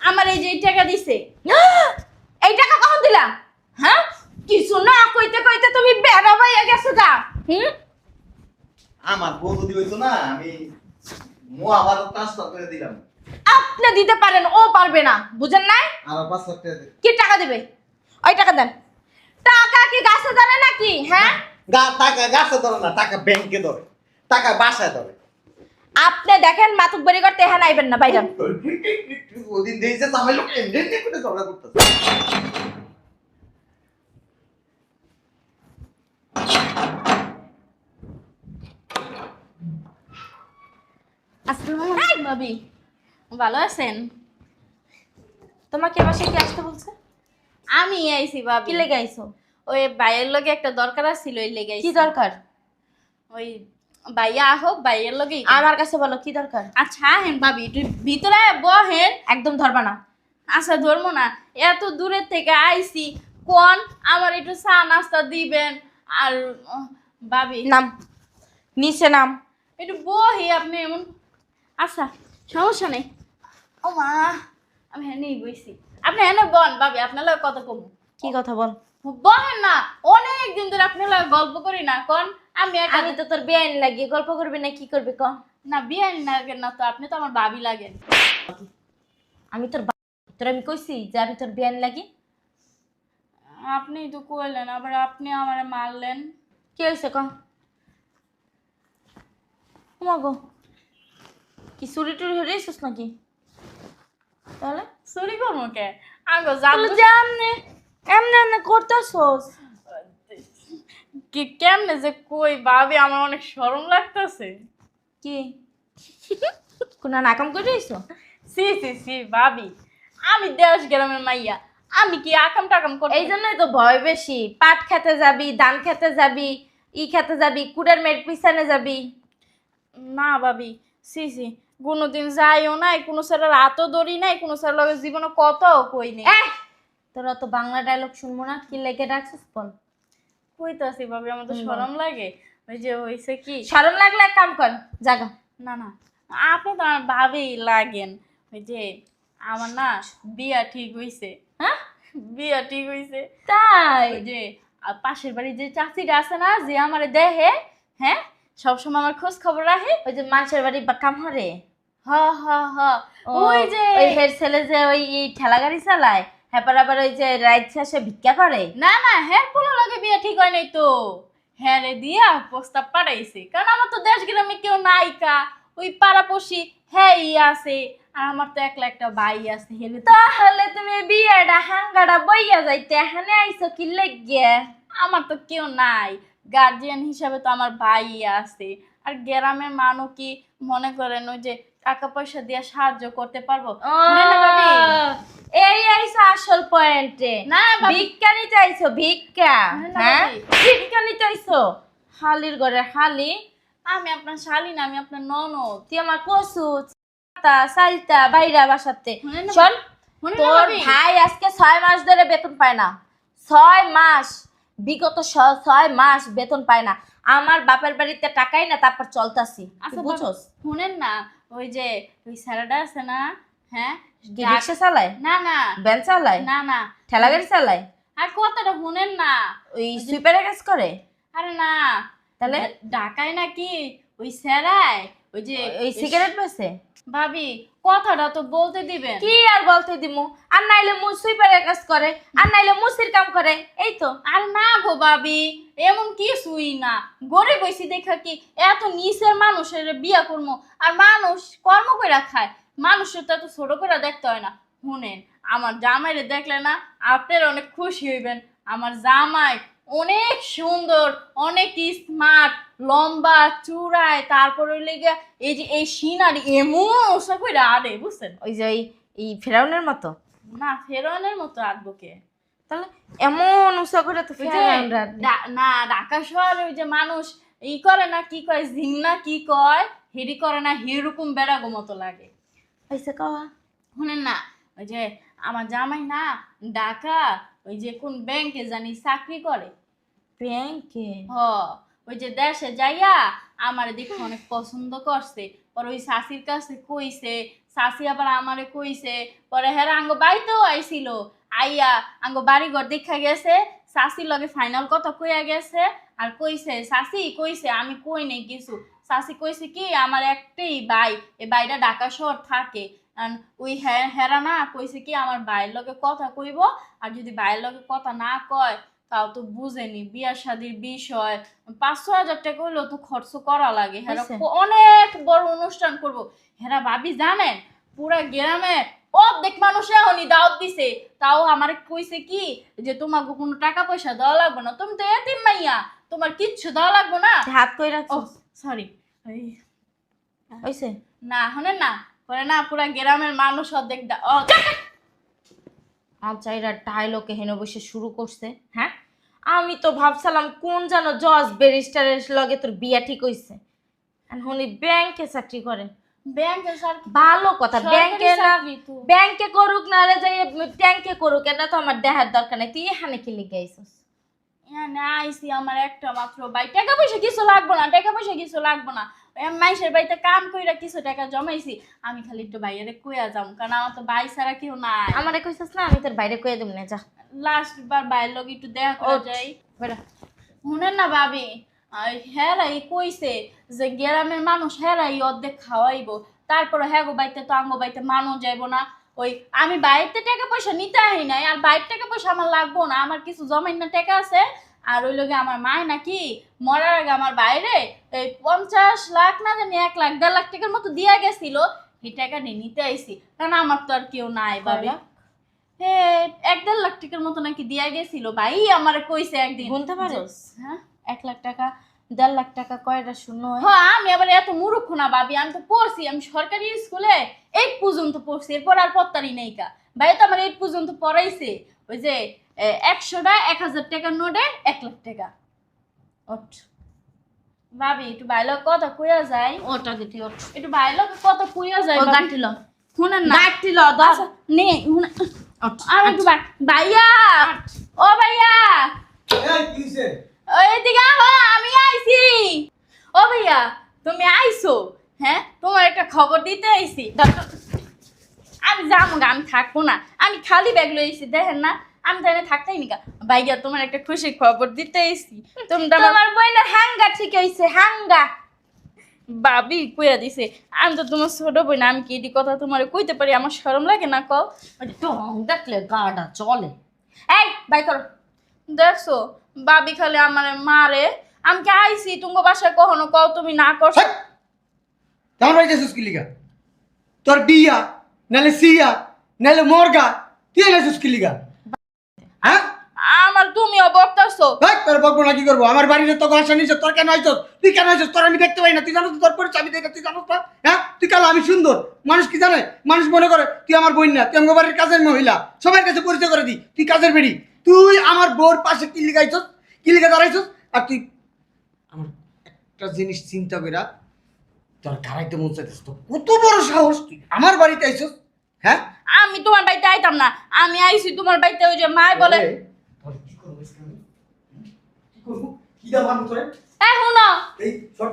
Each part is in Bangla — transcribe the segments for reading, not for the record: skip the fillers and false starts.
আমার এই যে এই টাকা দিছে। এই টাকা কখন দিলা? হ্যাঁ, কিছু না কইতে কইতে তুমি বেড়া ভাইয়া গেছো গা। আমার বউ যদি হইতো না আমি আবার ট্রান্সফার করে দিলাম। আপনি দিতে পারেন, ও পারবে না, বুঝেন নাই? আমার 5 লাখ টাকা দে। কি টাকা দিবে? ওই টাকা দেন। টাকা কি গাছে ধরে নাকি? হ্যাঁ, টাকা গাছে ধরে না, টাকা ব্যাংকে ধরে, টাকা বাসায় ধরে। আপনি দেখেন মাতুক বাড়ি করতে হ্যাঁ আইবেন না, বাইরে। ওদিন দিয়েছে তো আমি লোক এমনি করে ঝগড়া করতেছে। আসসালামু আলাইকুম ভাবি, ভালো আছেন? তোমাকে বাসায় কি আসতে বলছে? আমি আইছি ভাবি। কি লেগে আইছো? ওই ভাইয়ের লগে একটা দরকার ছিল, ওই লেগে আইছি। কি দরকার? ওই ভাইয়া হোক, ভাইয়ের লগে আমার কাছে বলো কি দরকার। আচ্ছা হেন ভাবি, তুই ভিতরে বহেন। একদম ধরবা না। আচ্ছা ধরবো না, এত দূরের থেকে আইছি, কোন আমার একটু চা নাস্তা দিবেন। আর ভাবি নাম, নিচে নাম, একটু বহি আপনি এমন। আচ্ছা সমস্যা নেই। ও মা, আমি হ্যাঁ নিয়ে বইছি। আপনি হ্যাঁ বন ভাবি, আপনার লাগে কথা কম। কি কথা বল? বলেন না, অনেক দিন ধরে আপনার লাগে গল্প করি না, কোন আমি তো তোর বিয়াইন লাগি, গল্প করবি না কি করবি ক? না বিয়াইন লাগেন না তো, আপনি তো আমার ভাবি লাগেন। আমি তোর তোর আমি কইছি যে আমি তোর বিয়াইন লাগি? আপনি তো কইলেন, আবার আপনি আমারে মারলেন। কি হয়েছে ক? গো কি চুরি টুরি হয়েছিস নাকি? তাহলে চুরি করবো কে? আগো জানলে এমনি এমনি করতেছস কি? কেমনে যে কই ভাবি, আমার অনেক শরম লাগতেছে। কি কোন নাকাম করে দিয়েছো? সি সি সি ভাবি, আমি দেশ গ্রামের মাইয়া, আমি কি আকাম টাকাম করব? এই জন্যই তো ভয় বেশি। পাট খেতে যাবি, ধান খেতে যাবি, ই খেতে যাবি, কুড়ের মেয়ের পিছনে যাবি। না ভাবি, সি সি, কোনোদিন যাইও নাই, কোনো ছেলের হাতও ধরি নাই, কোনো ছেলের লগে জীবনে কথাও কই নাই। তোরা তো বাংলা ডায়লগ শুনবো না, কি লেগে রাখছিস বল? কইতাছি ভাবি, আমার তো শরম লাগে। ওই যে হইছে কি, শরম লাগলে এক কাম কর, জাগা। না না, আপনি তো আমার ভাবি লাগেন। ওই যে আমার না বিয়া ঠিক হইছে। হ্যাঁ, বিয়া ঠিক হইছে। তাই? ওই যে পাশের বাড়ির যে চাচিটা আছে না, যে আমারে দেহে, হ্যাঁ সবসময় আমার খোঁজ খবর রাখে, ওই যে মানুষের বাড়ি বা কামহারে। হ হ হ, ওই যে ওই হের ছেলে যে ওই ঠেলা গাড়ি চালায়, হ্যাঁ আবার ওই যে রাইত শেষে ভিক্ষা করে। না না, হ্যাঁ কোনো লাগে বিয়ে ঠিক হয় নাই তো, হ্যাঁ রে দিয়া প্রস্তাব পাঠাইছে। কারণ আমার তো দেশ গ্রামে কেউ নাইকা, ওই পাড়াপড়শি হ্যাঁ ই আছে, আর আমার তো একলা একটা ভাই আছে। হেলে তাহলে তুমি বিয়েটা হাঙ্গাটা বইয়া যাইতে এখানে আইছো কি লাগিয়ে? আমার তো কেউ নাই, গার্জিয়ান হিসাবে তো আমার ভাই আছে। আর গ্রামের মানুষ কি মনে করেন ওই যে টাকা পয়সা দিয়ে সাহায্য করতে পারবো? এই আইছো আসল পয়েন্টে। না ভিক্ষা নিতে আইছো, ভিক্ষা। হ্যাঁ ভিক্ষা নিতে আইছো, শালির ঘরে শালি। আমি আপনার শালি না, আমি আপনার ননদ। তুই আমার কসু সালতা বাইরা বাসাতে। শোন, তোর ভাই আজকে 6 মাস ধরে বেতন পায় না। 6 মাস, বিগত 6 মাস বেতন পায় না। আমার বাপের বাড়িতে টাকাই না, তারপর চলতাছি। বুঝছস? শুনেন না, ওই যে ওই স্যালাডা আছে না, হ্যাঁ রিক্সা চালায় না, না ভ্যান চালায় না, না ঠেলা গাড়ি চালায়। আর কথাটা শুনেন না, ওই সুইপারের কাজ করে। আরে না, তাহলে ঢাকায় নাকি ওই স্যারায় ওই যে ওই সিগারেট বেচে। ভাবি কথাটা তো বলতে দিবেন। কি আর বলতে দিমু? আর নাইলে মু সুইপারের কাজ করে, আর নাইলে মুসির কাম করে, এই তো। আর না গো ভাবি, এমন কিছুই না। গরিব হইছি দেখা কি এত নিচের মানুষের বিয়া করবো? আর মানুষ কর্ম কইরা খায়, মানুষের তো এত ছোট করে দেখতে হয় না। শুনেন, আমার জামাইরে দেখলে না আপনার অনেক খুশি হইবেন। আমার জামাই অনেক সুন্দর, অনেক স্মার্ট, লম্বা চূড়ায়, তারপর হইলে গিয়া এই যে এই সিনারি এমন ওসা কইরা আরে, বুঝছেন? ওই যে এই ফেরাউনের মতো না, ফেরাউনের মতো আঁকবো কে? তাহলে এমন উঁচা করে তো না, ঢাকা শহরে ওই যে মানুষ ই করে না, কি কয় জিন্না কি কয়, হেরি করে না, হেরকম বেড়াগো মতো লাগে। হয়েছে কওয়া শুনেন না, ওই যে আমার জামাই না ঢাকা ওই যে কোন ব্যাংকে জানি চাকরি করে। ব্যাংকে? হ, ওই যে দেশে যাইয়া আমার দেখে অনেক পছন্দ করছে, পর ওই শাশির কাছে কইছে শাশি আবার আমারে কইছে পরে হেরা আঙ্গ বাড়িতেও আইছিল আইয়া আঙ্গ বাড়ি ঘর দেখা গেছে শাশির লগে ফাইনাল কথা কইয়া গেছে আর কইছে শাশি কইছে আমি কই নাই কিছু শাশি কইছে কি আমার একটাই ভাই এই ভাইটা ঢাকা শহর থাকে ওই হেরা না কইছে কি আমার ভাইয়ের লগে কথা কইব আর যদি ভাইয়ের লগে কথা না কয় তাও তো বুঝেনি বিয়া শাদির বিষয় 500,000 টাকা হইলেও তো খরচ করা লাগে হেরা অনেক বড় অনুষ্ঠান করব হেরা ভাবি জানেন পুরা গ্রামে অর্ধেক মানুষ এখনই দাওয়াত দিছে তাও আমারে কইছে কি যে তোমাকে কোনো টাকা পয়সা দেওয়া লাগবে না তুমি তো এতিম মাইয়া তোমার কিচ্ছু দেওয়া লাগবে না হাত কই রাখছো সরি হইছে না হনে না পরে না পুরা গ্রামের মানুষ অর্ধেক আচ্ছা এরা ডায়লগে হেন বসে শুরু করছে হ্যাঁ আমি তো ভাবছিলাম কোন যেন জজ ব্যারিস্টারের লগে তোর বিয়া ঠিক হইছে আর উনি ব্যাংকে চাকরি করে ব্যাংকে স্যার ভালো কথা ব্যাংকে না ব্যাংকে করুক না রে যাই ট্যাঙ্কে করুক এটা তো আমার দেখার দরকার নাই তুই এখানে কি লিখে আইছস না আইসি আমার একটা মাত্র ভাই টাকা পয়সা কিছু লাগবে না টাকা পয়সা কিছু লাগবে না মাইসের বাড়িতে কাম কইরা কিছু টাকা জমাইছি আমি খালি একটু বাইরে কইয়া যাম কারণ আমার তো ভাই ছাড়া কেউ নাই আমারে কইছস না আমি তোর বাইরে কইয়া দেব না যা লাস্ট বার বাইরের লগে একটু দেখা করা যাই বেটা শুনেন না ভাবি হেরাই কইছে যে গ্রামের মানুষ হেরাই অর্ধেক খাওয়াইবো তারপরে হ্যাঁ গো বাইতে তো আঙ্গো বাইতে মানুষ যাইবো না ওই আমি বাইরে টাকা পয়সা নিতে আহি নাই আর বাইরের টাকা পয়সা আমার লাগবো না আমার কিছু জমাইন না টাকা আছে আর ওই লগে আমার মায় নাকি মরার আগে আমার বাইরে এই 50 লাখ না জানি 1 লাখ 1.5 লাখ টাকার মতো দিয়া গেছিল এই টাকা নিতে আইছি কারণ আমার তো আর কেউ নাই ভাবি হে 1.5 লাখ টাকার মতো নাকি দিয়া গেছিল ভাই আমারে কইছে একদিন গুনতে পারোস হ্যাঁ 1 লাখ টাকা 1.5 লাখ টাকা কয়টা শূন্য হয় হ্যাঁ আমি আবার এত মূর্খ না ভাবি আমি তো পড়ছি আমি সরকারি স্কুলে 8 পর্যন্ত পড়ছি এরপর আর পড়তারি নেই কা ভাই তো আমার 8 পর্যন্ত পড়াইছে ওই যে 100টা 1000 টাকার নোটে 1 লাখ টাকা ওঠ ভাবি একটু ভাইলো কথা কইয়া যায় ওটা দিতে ওঠ একটু ভাইলো কথা কইয়া যায় ও গাটিল শুনেন না গাটিল দশ নে আমি একটু ভাইয়া ও ভাইয়া এই কিসে এইদিকে আহো আমি আইছি ও ভাইয়া তুমি আইছো হ্যাঁ তোমার একটা খবর দিতে আইছি আমি যাবো না আমি থাকবো না আমি খালি ব্যাগ লই আইছি দেখেন না আমি তাহলে থাকতেই নি ভাইয়া তোমার একটা খুশির খবর দিতে আইছি তোমার বইনের হাঙ্গা ঠিক হইছে হাঙ্গা ভাবি কইয়া দিছে আমি তো তোমার ছোট বই না আমি কি এটি কথা তোমার কইতে পারি আমার শরম লাগে না কও টং দেখলে গাটা চলে এই বাই করো দেখছো ভাবি খালি আমার মারে আমি কি আইছি তুমি বাসায় কখনো কও তুমি না করছো কেমন হয়েছে সুস্কিলিগা তোর বিয়া নালে সিয়া নালে মর্গা তুই এলে সুস্কিলিগা হ্যাঁ আমার তুমিও বকতাছো ভাই তোর বকবো না কি করবো আমার বাড়িতে তো ঘর নিছে তোর কেন আইছস তুই কেন আইছস তোর আমি দেখতে পাই না তুই জানো তো তোর পরিচয় আমি দেখে তুই জানো তো হ্যাঁ তুই কালো আমি সুন্দর মানুষ কি জানে মানুষ মনে করে তুই আমার বোন না তুই আমার বাড়ির কাজের মহিলা সবার কাছে পরিচয় করে দি তুই কাজের বেড়ি তুই আমার বোর পাশে কি লিগাইছস কি লিগা দাঁড়াইছস আর তুই আমার একটা জিনিস চিন্তা কইরা তোর গাড়াইতে মন চাইতেছ তো কত বড় সাহস তুই আমার বাড়িতে আইছস হ্যাঁ আমি তোমার বাড়িতে আইতাম না আমি আইছি তোমার বাড়িতে ওই যে মায় বলে তোর কি করব কি করব কি দা মারব তোরে শুনো এই সর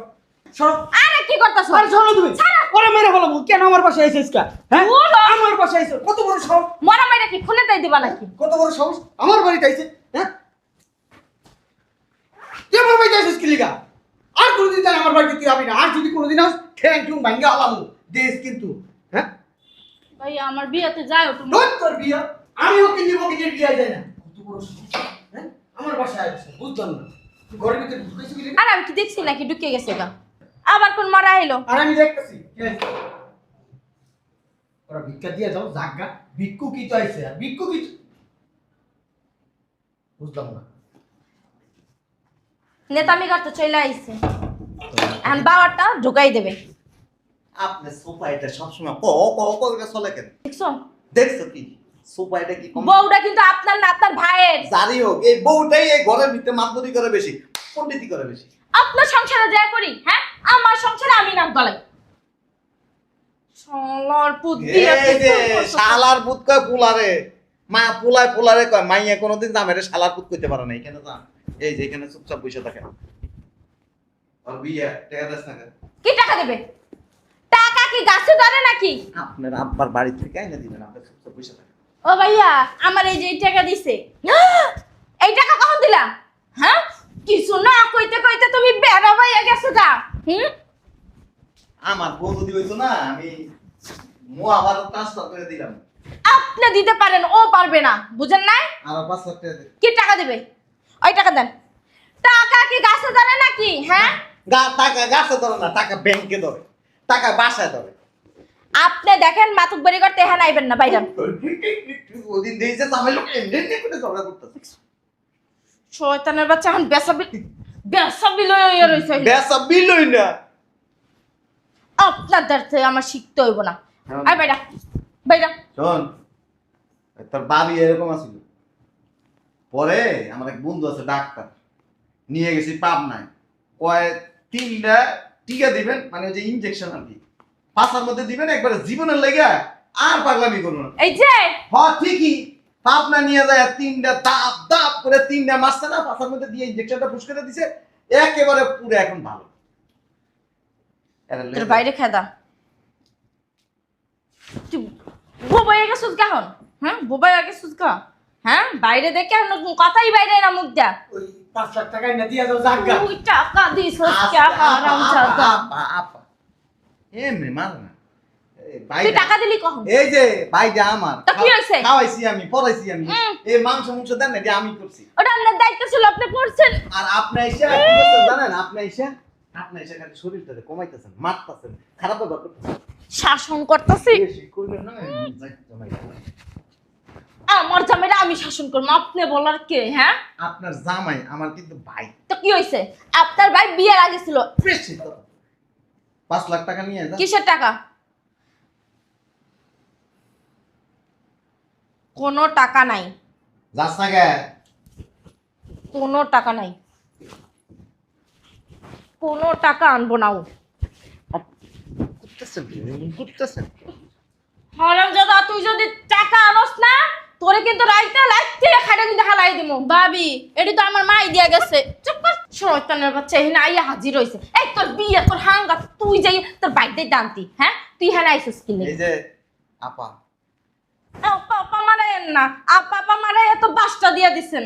সর আরে কি করতেছো আরে চলো তুমি ওরে মেরে ফেলবো কেন আমার পাশে আইছিস কা হ্যাঁ আমার পাশে আইছিস কত বড় সাহস মরা মাইরা কি খুলে তাই দিবা নাকি কত বড় সাহস আমার বাড়িতে আইছিস হ্যাঁ তুই আমার বাড়িতে আইছিস কি লিগা আর কোনদিন জানি আমার বাড়িতে তুই আবি না আর যদি কোনদিন আস ঠ্যাং ঠুং ভাঙ্গা আলামু দেশ কিন্তু হ্যাঁ ভাই আমার বিয়েতে যাও তুমি তোর বিয়া আমি ওকে নিব কি বিয়া যায় না কত বড় সাহস হ্যাঁ আমার বাসায় আইছিস বুঝতাম না তুই ঘরের ভিতরে ঢুকেছিস কি আর আমি কি দেখছি নাকি ঢুকে গেছে গা আবার কোন মরা আইলো আর আমি দেখতেছি ওরা ভিক্ষা দিয়ে যাও জাগা ভিক্ষু কি তো আইছে আর ভিক্ষু কি বুঝলাম না নেতামি করতে চলে আইছে এখন বাবারটা ঢুকাই দেবে আপনি সোফা এটা সবসময় ক ক ক করে চলে কেন দেখছো দেখছো কি সোফা এটা কি কম বউটা কিন্তু আপনার না আপনার ভাইয়ের জানি হোক এই বউটাই এই ঘরের ভিতরে মাতবরি করে বেশি পণ্ডিতি করে বেশি আপনার সংসারে যা করি হ্যাঁ আমার সংসারে আমি নাক গলাই শালার পুত দিয়ে এই যে শালার পুত কয় পুলারে মা পুলায় পুলারে কয় মাইয়া কোনোদিন জামেরে শালার পুত কইতে পারে না কেন জান এই যে এখানে চুপচাপ বসে থাকে আর বিয়া টাকা দাস না কি টাকা দেবে টাকা কি গাছে ধরে নাকি? আপনার আব্বার বাড়ি থেকে এনে দিবেন, আপনার সব পয়সা থাকে। ও ভাইয়া, আমার এই যে এই টাকা দিছে, এই টাকা কখন দিলা? হ্যাঁ, কিছু না কইতে কইতে তুমি বেড়া ভাইয়া গেছো গা। আমার বউ যদি হইতো না, আমি আবার ট্রান্সফার করে দিলাম। আপনি দিতে পারেন, ও পারবে না, বুঝেন নাই? আর 5 লাখ টাকা দে। কি টাকা দেবে? ওই টাকা দেন। টাকা কি গাছে ধরে নাকি? হ্যাঁ, টাকা গাছে ধরে না, টাকা ব্যাংকে ধরে, টাকা বাসায় ধরে। আপনি দেখেন মাতুক বাড়ি করতে হ্যাঁ আইবেন না, বাইরান। ওদিন দিয়েছে আমি লোক এমনি করে ঝগড়া করতেছে। শয়তানের বাচ্চা এখন বেসাবি লইয়া রইছে। বেসা বিলই না। আপনার দ্বারা আমার শিখতে হইব না। আই বাইরা, বাইরা। শোন, তোর বাবি এরকম আছিল। পরে আমার এক বন্ধু আছে ডাক্তার, নিয়ে গেছি পাবনায়। কয় 3টা টিকা দিবেন, মানে ওই যে ইনজেকশন আর কি, 5টার মধ্যে দিবেন, একবারে জীবনের লেগে আর পাগলামি করবো না। এই যে হ্যাঁ ঠিকই, পাবনা নিয়ে যায় 3টা দাপ দাপ করে 3টা মাসছে না, 5টার মধ্যে দিয়ে ইনজেকশনটা পুশ করে দিছে, একেবারে পুরো এখন ভালো। তোর বাইরে খেদা তুই বোবাই গেছিস কেমন? হ্যাঁ, বোবাই গেছিস কা? হ্যাঁ, বাইরে দেখে কথাই বাইরে না মুখ দা। ওই 5 লাখ টাকা এনে দিয়া দাও জাগা। তুই টাকা দিছিস কে হারামজাদা? এমনি মার না। তুই টাকা দিলি কখন? এই যে ভাইটা আমার, তা কি হইছে? খাওয়াইছি আমি, পড়াইছি আমি, এই মাংস দেন না, এটা আমি করছি। ওটা আপনার দায়িত্ব ছিল, আপনি করছেন। আর আপনি এসে কি করছেন জানেন? আপনি এসে খালি শরীরটাকে কমাইতেছেন, মারতেছেন, খারাপ ব্যাপার করতেছেন। শাসন করতেছি। বেশি করলেন না, জমাই। আমার জামাইরা আমি শাসন করবো, আপনি বলার কে? হ্যাঁ, আপনার জামাই আমার কিন্তু ভাই। তো কি হইছে? আপনার ভাই বিয়ের আগে ছিল। বেশি তো 5 লাখ টাকা নিয়ে যা। কিসের টাকা? কোনো টাকা নাই, যাস না গে। কোনো টাকা নাই, কোনো টাকা আনবো না। করতেছেন হারামজাদা, তুই যদি টাকা আনস না, তোরে কিন্তু রাইতে লাইতে খাইটা কিন্তু হালাই দিমু। ভাবি, এটি তো আমার মাই দিয়া গেছে। চুপ কর, শয়তানের বাচ্চা এখানে আইয়া হাজির হইছে। এই তোর বিয়ে, তোর হাঙ্গা, তুই যাই তোর বাইতে দান্তি। হ্যাঁ, তুই হ্যাঁ আইছিস কি এই যে আপা, আপা আপা মারায়েন না, আপা আপা মারাইয়া তো বাসটা দিয়া দিছেন।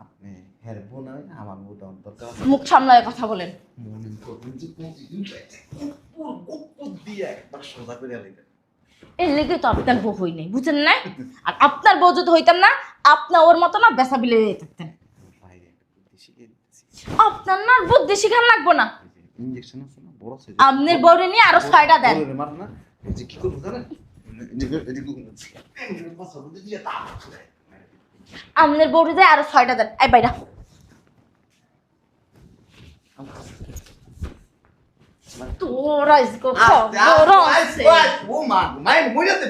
আপনি হের বোন হয় না, আমার বোন দরকার আছে। মুখ সামলায় কথা বলেন। মনে করবেন যে প্রতিদিন দিয়ে একবার সোজা করে আলাইতে। এর লেগে তো আপনার বউ হই নাই, বুঝেন না? আর আপনার বউ যদি হইতাম না, আপনার ওর মতো না বেসা বিলে থাকতেন। ভাই একটা বুদ্ধি শিখিয়ে দিতেছি। আপনার না বুদ্ধি শিখান লাগবো না। ইনজেকশন আছে না, বড় সাইজ। আপনার বউরে নিয়ে আরো 6টা দেন। বউরে মার না, এই যে কি করব জানেন? আপনার বউরে দিয়ে আরো 6টা দেন। এই বাইরা। তোরা ইসকো খবর আছে। ও মা, মাই মইরাতে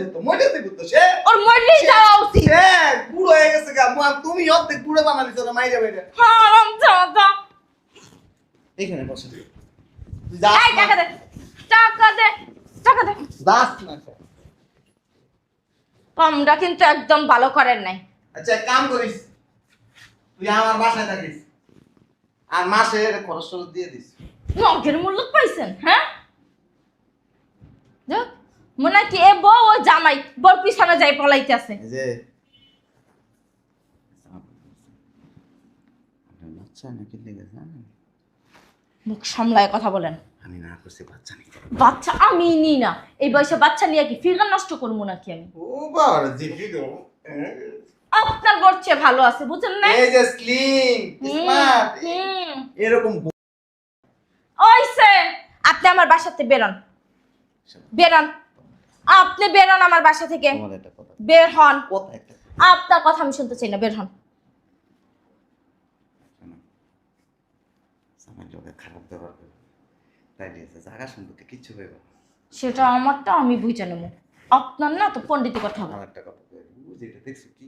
গুতো সে। ওর মরলেই যাওয়া উচিত। সে বুড়ো হয়ে গেছে গা, তুমি অর্ধেক বুড়ো বানালিছো না মাইরা বাইরা। হারামজাদা। এখানে বসে। তুই যাস এই টাকা দে, টাকা দে, টাকা দে। যাস না। কামটা কিন্তু একদম ভালো করেন নাই। আচ্ছা এক কাম করিস, তুই আমার বাসায় থাকিস, আর মাসে খরচ টরচ দিয়ে দিস। নগের মূল্য পাইছেন? হ্যাঁ, দেখ মনে হয় কি এ বউ ও জামাই বর পিছনে যাই পলাইতেছে। এই যে আপনার বাচ্চা নাকি লেগে জানেন? মুখ সামলায় কথা বলেন। আমি না করছি বাচ্চা নিতে। বাচ্চা আমি নি না, এই বয়সে বাচ্চা নিয়ে কি ফিগার নষ্ট করবো নাকি আমি? ও বাবা জিপি গো। আপনার বর চেয়ে ভালো আছে, বুঝেন না? এই যে স্লিম স্মার্ট এরকম ওইসে আপনি আমার বাসাতে বেরোন, বেরোন, আপনি বেরোন আমার বাসা থেকে। তোমার একটা কথা, বের হন। কথা একটা আপনার কথা আমি শুনতে চাই না, বের হন। আমার লোকে খারাপ ব্যবহার করে তাই দিয়েছে, জায়গা সম্পত্তি কিচ্ছু পাইব। সেটা আমারটা আমি বুঝে নেবো, আপনার না তো পণ্ডিতি কথা হবে। আমার একটা কথা যেটা দেখছো কি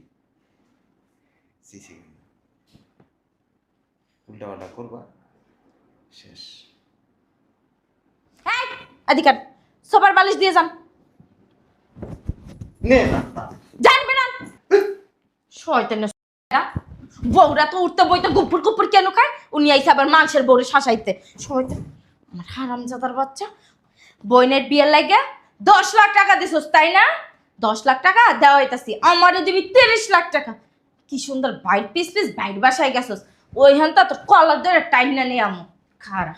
সিসি উল্টা পাল্টা করবা শেষ। হ্যাঁ, এদিকে সোফার বালিশ দিয়ে যান, নে না যান বেরান। শয়তানের বউরা তো উঠতে বইতে গুপুর গুপুর কেন খায়? উনি আইসে আবার মানুষের বউরে শাসাইতে। শয়তান আমার হারামজাদার বাচ্চা। বোনের বিয়ের লাগে 10 লাখ টাকা দিছস তাই না? 10 লাখ টাকা দেওয়া হইতাছি, আমারও দিবি 30 লাখ টাকা। কি সুন্দর বাইর পিস বাইর বাসায় গেছস, ওইখান তো তোর কলার ধরে টাইম না নিয়ে আমু খারা।